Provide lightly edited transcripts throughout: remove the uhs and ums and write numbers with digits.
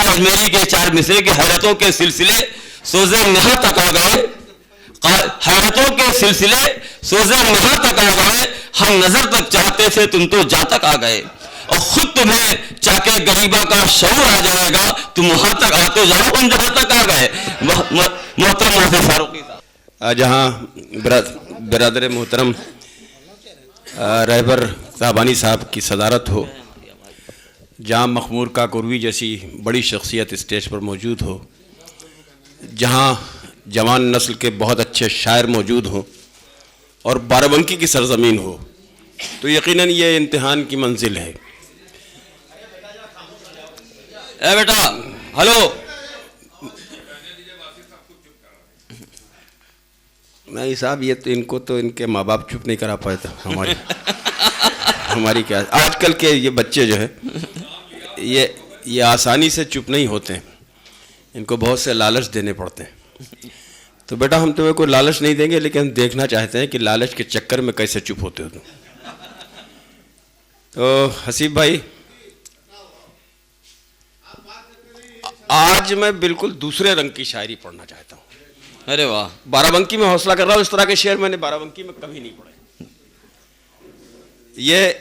اجمیری کے 4 مصرے کے حیرتوں کے سلسلے سوزے نہاں تک آ گئے، حیرتوں کے سلسلے سوزے نہاں تک آ گئے، ہم نظر تک چاہتے تھے تم تو جا تک آ گئے، اور خود تمہیں چاکے غریبہ کا شعور آ جائے گا، تم وہاں تک آتے جاؤ ہم جہاں تک آ گئے۔ محترم محفوظ فاروقی صاحب، جہاں برادر محترم رہبر صاحبانی صاحب کی صدارت ہو، جہاں مخمور کاکوروی جیسی بڑی شخصیت اسٹیج پر موجود ہو، جہاں جوان نسل کے بہت اچھے شاعر موجود ہوں اور بارہ کی سرزمین ہو، تو یقیناً یہ امتحان کی منزل ہے۔ اے بیٹا ہلو، نہیں صاحب، یہ تو ان کو تو ان کے ماں باپ چپ نہیں کرا پائے تھے، ہماری کیا آج کل کے یہ بچے جو ہے یہ آسانی سے چپ نہیں ہوتے ہیں، ان کو بہت سے لالچ دینے پڑتے ہیں۔ تو بیٹا ہم تمہیں کوئی لالچ نہیں دیں گے، لیکن ہم دیکھنا چاہتے ہیں کہ لالچ کے چکر میں کیسے چپ ہوتے ہو تم۔ تو حسیب بھائی، آج میں بالکل دوسرے رنگ کی شاعری پڑھنا چاہتا ہوں۔ ارے واہ، بارہ بنکی میں حوصلہ کر رہا ہوں، اس طرح کے شعر میں نے بارہ بنکی میں کبھی نہیں پڑھے۔ یہ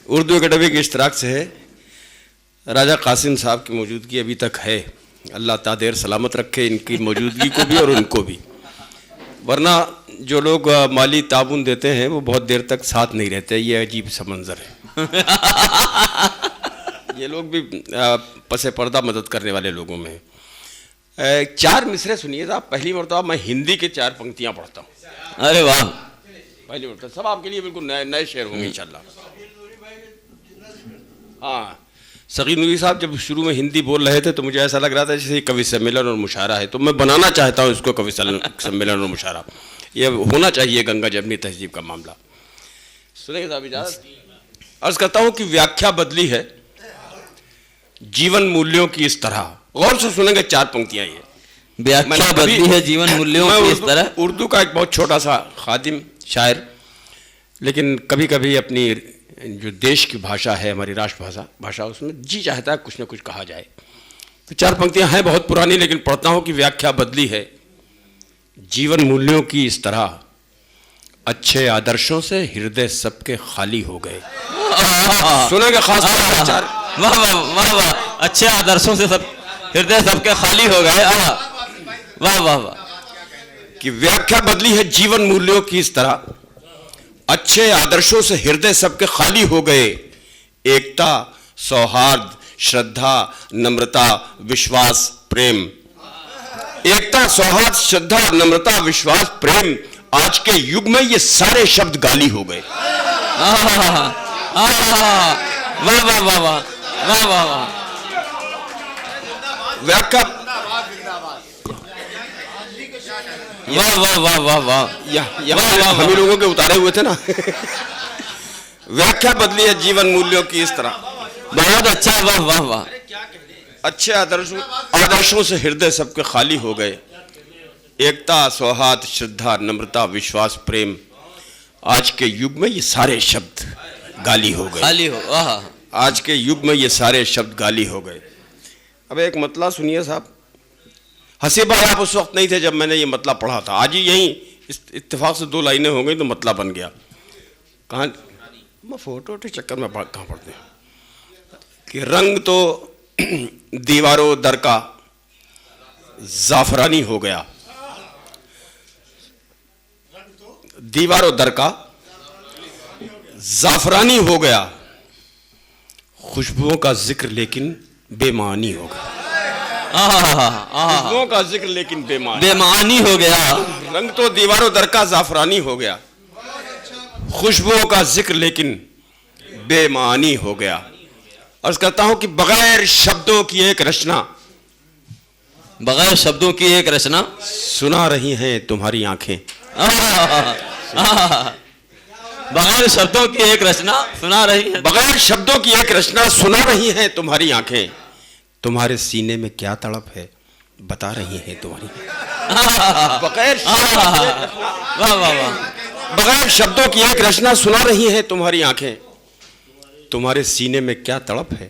اردو اکیڈمی کے اشتراک سے ہے، راجہ قاسم صاحب کی موجودگی ابھی تک ہے، اللہ تعالی سلامت رکھے ان کی موجودگی کو بھی اور ان کو بھی، ورنہ جو لوگ مالی تعاون دیتے ہیں وہ بہت دیر تک ساتھ نہیں رہتے، یہ عجیب سا منظر ہے۔ یہ لوگ بھی پس پردہ مدد کرنے والے لوگوں میں ہیں۔ 4 مصرے سنیے صاحب، پہلی مرتبہ میں ہندی کے 4 پنکتیاں پڑھتا ہوں۔ ارے واہ، پہلی مرتبہ، سب آپ کے لیے بالکل نئے شعر ہوں گے انشاءاللہ۔ ہاں، سغیر نوری صاحب جب شروع میں ہندی بول رہے تھے تو مجھے ایسا لگ رہا تھا جیسے کوی سمیلن اور مشاعرہ ہے، تو میں بنانا چاہتا ہوں اس کو کوی سمیلن اور مشاعرہ، یہ ہونا چاہیے گنگا جمنی تہذیب کا معاملہ۔ سنیں گے صاحب اجازت؟ عرض کرتا ہوں کہ ویاکھیا بدلی ہے جیون مولیوں کی اس طرح، غور سے سنیں گے 4 پنکتیاں یہ۔ ویاکھیا بدلی ہے جیون مولیوں کی اس طرح۔ اردو کا ایک بہت چھوٹا سا خادم شاعر، لیکن کبھی کبھی اپنی جو دیش کی بھاشا ہے، ہماری راشٹر بھاشا، اس میں جی چاہتا ہے کچھ نہ کچھ کہا جائے۔ تو 4 پنکتیاں ہیں بہت پرانی، لیکن پڑھتا ہوں کہ ویاکھیا بدلی ہے جیون مولیوں کی اس طرح، اچھے آدرشوں سے ہردے سب کے خالی ہو گئے۔ سنیں گے خاص طور پر 4۔ واہ واہ واہ واہ، اچھے آدرشوں سے سب ہردے سب کے خالی ہو گئے۔ واہ واہ واہ، کہ ویاکھیا بدلی ہے جیون مولیوں کی اس طرح، اچھے آدرشوں سے ہردے سب کے خالی ہو گئے، ایکتا، سوہارد، شردھا، نمرتا، وشواس، پریم۔ ایکتا، سوہارد، شردھا، نمرتا، وشواس، پریم، آج کے یگ میں یہ سارے شبد گالی ہو گئے۔ واہ واہ واہ واہ واہ واہ واہ، ویاکھیا واہ واہ واہ واہ واہ، یہاں ہم لوگوں کے اتارے ہوئے تھے نا۔ ویاکھیا بدلی ہے جیون مولیوں کی اس طرح، بہت اچھا، واہ واہ واہ، اچھے آدرشوں سے ہردے سب کے خالی ہو گئے، ایکتا، سوہاد، شردھا، نمرتا، وشواس، پریم، آج کے یگ میں یہ سارے شبد گالی ہو گئے۔ خالی ہو، آج کے یگ میں یہ سارے شبد گالی ہو گئے۔ اب ایک مطلع سنیے صاحب، حسیب بھائی آپ اس وقت نہیں تھے جب میں نے یہ مطلع پڑھا تھا، آج ہی یہیں اتفاق سے 2 لائنیں ہو گئی تو مطلع بن گیا۔ کہاں میں فوٹو کے چکر میں کہاں پڑھتے ہیں کہ رنگ تو دیواروں در کا زعفرانی ہو گیا، دیواروں در کا زعفرانی ہو گیا، خوشبوؤں کا ذکر لیکن بے معنی ہو گیا۔ خوشبوؤں کا ذکر لیکن بے معنی ہو گیا، رنگ تو دیواروں در کا زعفرانی ہو گیا، خوشبوؤں کا ذکر لیکن بے معنی ہو گیا۔ عرض کرتا ہوں کہ بغیر شبدوں کی ایک رچنا، بغیر شبدوں کی ایک رچنا سنا رہی ہیں تمہاری آنکھیں۔ بغیر شبدوں کی ایک رچنا سنا رہی ہے، بغیر شبدوں کی ایک رچنا سنا رہی ہیں تمہاری آنکھیں، تمہارے سینے میں کیا تڑپ ہے بتا رہی ہیں تمہاری۔ بغیر شبدوں کی ایک رچنا سنا رہی ہیں تمہاری آنکھیں، تمہارے سینے میں کیا تڑپ ہے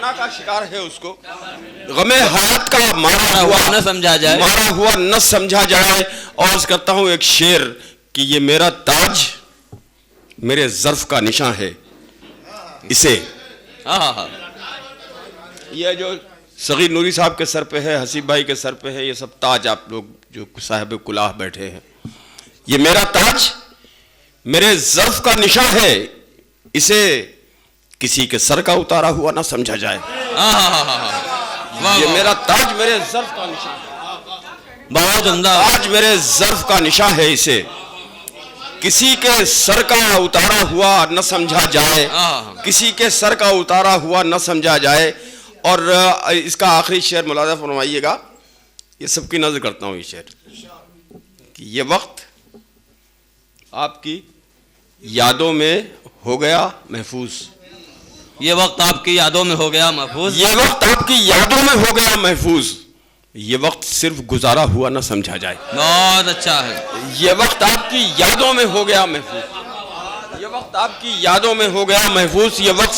فنا کا شکار ہے اس کو غم حیات کا مارا ہوا نہ سمجھا جائے، مارا ہوا نہ سمجھا جائے. اور عرض کرتا ہوں ایک شعر کہ یہ میرا تاج میرے ظرف کا نشاں ہے، اسے یہ جو صغیر نوری صاحب کے سر پہ ہے، حسیب بھائی کے سر پہ ہے، یہ سب تاج آپ لوگ جو صاحب کلاه بیٹھے ہیں، یہ میرا تاج میرے ظرف کا نشاں ہے، اسے کسی کے سر کا اتارا ہوا نہ سمجھا جائے. یہ میرا تاج میرے ظرف کا نشاں ہے، بہت عمدہ. تاج میرے ظرف کا نشاں ہے، اسے کسی کے سر کا اتارا ہوا نہ سمجھا جائے، کسی کے سر کا اتارا ہوا نہ سمجھا جائے. اور اس کا آخری شعر ملاحظہ فرمائیے گا، یہ سب کی نظر کرتا ہوں یہ شعر کہ یہ وقت آپ کی یادوں میں ہو گیا محفوظ، یہ وقت آپ کی یادوں میں ہو گیا محفوظ، یہ وقت آپ کی یادوں میں ہو گیا محفوظ، یہ وقت صرف گزارا ہوا نہ سمجھا جائے. بہت اچھا ہے. یہ وقت آپ کی یادوں میں ہو گیا محفوظ، یہ وقت آپ کی یادوں میں ہو گیا محفوظ، یہ وقت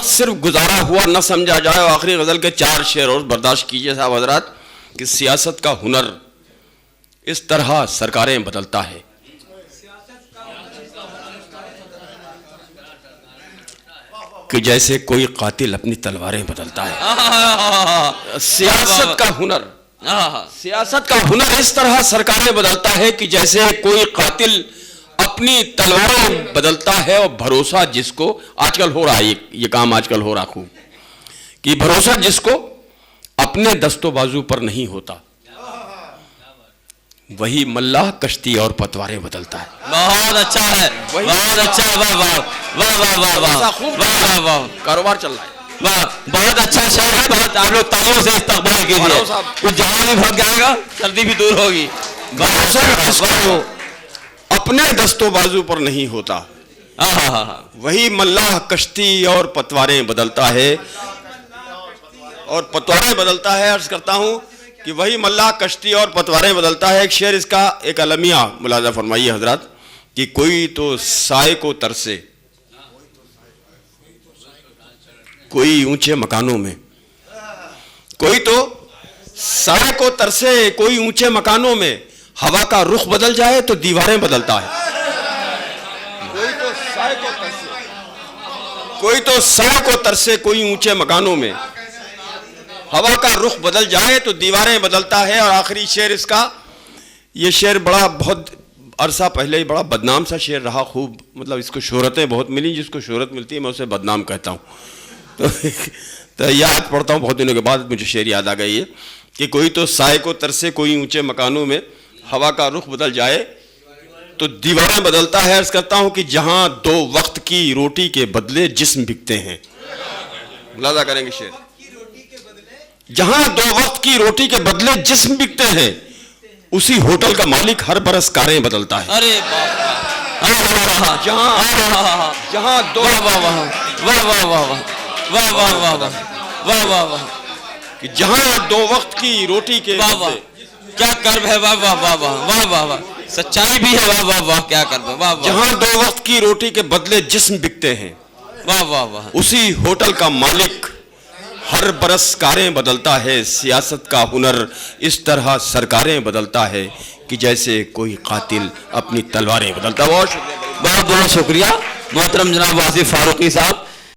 صرف گزارا ہوا نہ سمجھا جائے. اور آخری غزل کے 4 شعر اور برداشت کیجئے صاحب حضرات کہ سیاست کا ہنر اس طرح سرکاریں بدلتا ہے، کہ جیسے کوئی قاتل اپنی تلواریں بدلتا ہے. سیاست کا ہنر، سیاست کا ہنر اس طرح سرکاریں بدلتا ہے کہ جیسے کوئی قاتل اپنی تلواریں بدلتا ہے. اور بھروسہ جس کو آج کل ہو رہا ہے، یہ کام آج کل ہو رہا خوب، کہ بھروسہ جس کو اپنے دست و بازو پر نہیں ہوتا، وہی ملاح کشتی اور پتواریں بدلتا ہے. بہت اچھا ہے، بہت اچھا. واہ واہ واہ واہ واہ واہ واہ واہ، کاروبار چل رہا ہے. واہ بہت اچھا شعر ہے. بہت آپ لوگ تالیوں سے استقبال کیجیے. کچھ جہاں بھی بھگ جائے گا سردی بھی دور ہوگی. بھروسہ جس کو اپنے دست و بازو پر نہیں ہوتا، وہی ملاح کشتی اور پتواریں بدلتا ہے. اور پتواریں بدلتا ہے، عرض کرتا ہوں کہ وہی ملاح کشتی اور پتواریں بدلتا ہے. ایک شعر اس کا ایک المیہ ملاحظہ فرمائیے حضرات کہ کوئی تو سائے کو ترسے کوئی اونچے مکانوں میں، کوئی تو سائے کو ترسے کوئی اونچے مکانوں میں، ہوا کا رخ بدل جائے تو دیواریں بدلتا ہے. کوئی تو سائے کو ترسے، کوئی تو سائے کو ترسے کوئی اونچے مکانوں میں، ہوا کا رخ بدل جائے تو دیواریں بدلتا ہے. اور آخری شعر اس کا، یہ شعر بہت عرصہ پہلے ہی بڑا بدنام سا شعر رہا خوب، مطلب اس کو شہرتیں بہت ملی، جس کو شہرت ملتی ہے میں اسے بدنام کہتا ہوں. تو یاد پڑھتا ہوں بہت دنوں کے بعد مجھے شعر یاد آ گئی ہے کہ کوئی تو سائے کو ترسے کوئی اونچے مکانوں میں، ہوا کا رخ بدل جائے تو دیواریں بدلتا ہے. عرض کرتا ہوں کہ جہاں 2 وقت کی روٹی کے بدلے جسم بکتے ہیں، ملاحظہ کریں گے شعر، جہاں 2 وقت کی روٹی کے بدلے جسم بکتے ہیں، اسی ہوٹل کا مالک ہر برس کاریں بدلتا ہے. ارے جہاں 2 جہاں 2 وقت کی روٹی کے بدلے، کیا کرب ہے. واہ واہ واہ واہ واہ واہ واہ، سچائی بھی ہے. واہ واہ واہ، کیا کرب ہے. واہ واہ، جہاں 2 وقت کی روٹی کے بدلے جسم بکتے ہیں، واہ واہ واہ، اسی ہوٹل کا مالک ہر برس کاریں بدلتا ہے. سیاست کا ہنر اس طرح سرکاریں بدلتا ہے کہ جیسے کوئی قاتل اپنی تلواریں بدلتا ہے. بہت بہت بہت شکریہ محترم جناب واصف فاروقی صاحب.